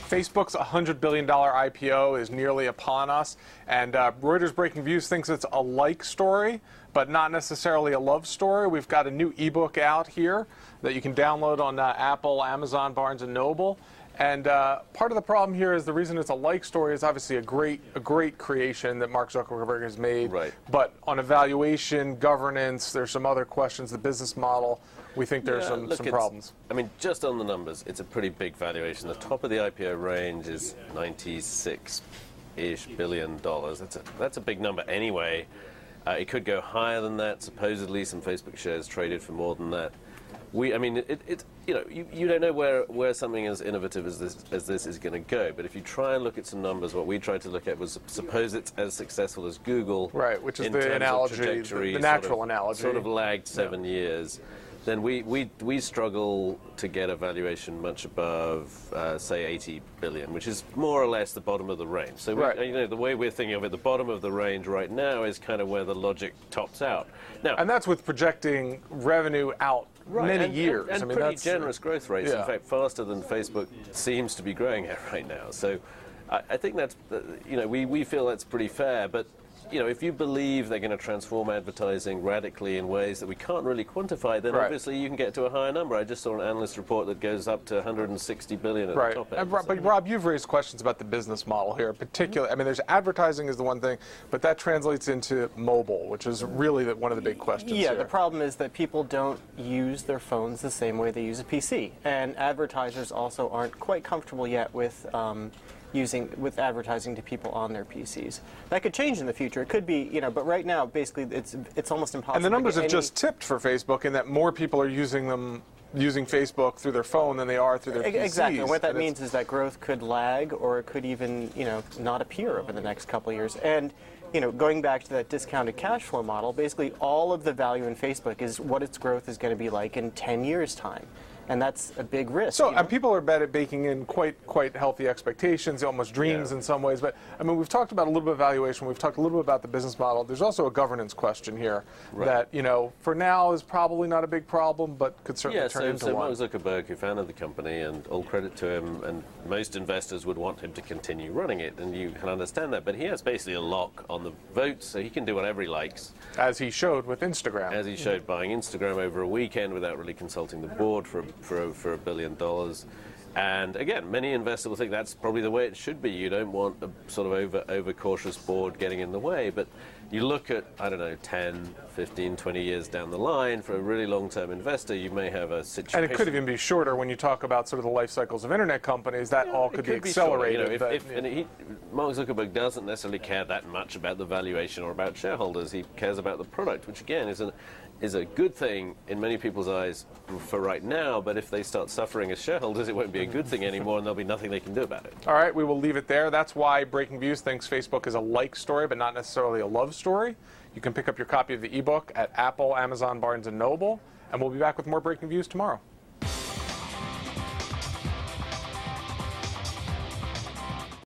Facebook's $100 billion IPO is nearly upon us, and Reuters Breakingviews thinks it's a like story, but not necessarily a love story. We've got a new ebook out here that you can download on Apple, Amazon, Barnes & Noble. And part of the problem here is the reason it's a like story is obviously a great creation that Mark Zuckerberg has made. Right. But on evaluation, governance, there's some other questions, the business model, we think there's some problems. I mean, just on the numbers, it's a pretty big valuation. The top of the IPO range is $96-ish billion. That's a big number anyway. It could go higher than that. Supposedly, some Facebook shares traded for more than that. I mean, you don't know where something as innovative as this is going to go. But if you try and look at some numbers, what we tried to look at was suppose it's as successful as Google, right? Which is the analogy, the natural analogy, sort of lagged 7 years. Then we struggle to get a valuation much above, say, 80 billion, which is more or less the bottom of the range. So right. The way we're thinking of it, the bottom of the range right now is kind of where the logic tops out. Now, and that's with projecting revenue out many years. And I mean, pretty generous growth rates. Yeah. In fact, faster than Facebook seems to be growing at right now. So I think that's, we feel that's pretty fair. But if you believe they're going to transform advertising radically in ways that we can't really quantify, then obviously you can get to a higher number. I just saw an analyst report that goes up to 160 billion at the top end. But Rob, you've raised questions about the business model here, particularly. I mean, there's advertising is the one thing, but that translates into mobile, which is really one of the big questions here. The problem is that people don't use their phones the same way they use a PC, and advertisers also aren't quite comfortable yet with advertising to people on their PCs. That could change in the future. It could be, but right now, basically, it's almost impossible. And the numbers have just tipped for Facebook in that more people are using Facebook through their phone than they are through their PCs. Exactly. And what that means is that growth could lag, or it could even, not appear over the next couple of years. And going back to that discounted cash flow model, basically all of the value in Facebook is what its growth is going to be like in 10 years' time. And that's a big risk. So, and people are bad at baking in quite healthy expectations, almost dreams in some ways. But I mean, we've talked about a little bit of valuation. We've talked a little bit about the business model. There's also a governance question here that for now is probably not a big problem, but could certainly turn into one. Mark Zuckerberg, who founded the company, and all credit to him, and most investors would want him to continue running it, and you can understand that. But he has basically a lock on the votes, so he can do whatever he likes. As he showed with Instagram. As he showed buying Instagram over a weekend without really consulting the board for $1 billion. And again, many investors will think that's probably the way it should be. You don't want a sort of over-cautious board getting in the way. But you look at, 10, 15, 20 years down the line, for a really long-term investor, you may have a situation. And it could even be shorter when you talk about sort of the life cycles of internet companies. That all could be accelerated. Mark Zuckerberg doesn't necessarily care that much about the valuation or about shareholders. He cares about the product, which again is a good thing in many people's eyes for right now, but if they start suffering as shareholders, it won't be a good thing anymore, and there'll be nothing they can do about it. All right, we will leave it there. That's why Breakingviews thinks Facebook is a like story, but not necessarily a love story. You can pick up your copy of the ebook at Apple, Amazon, Barnes & Noble, and we'll be back with more Breakingviews tomorrow.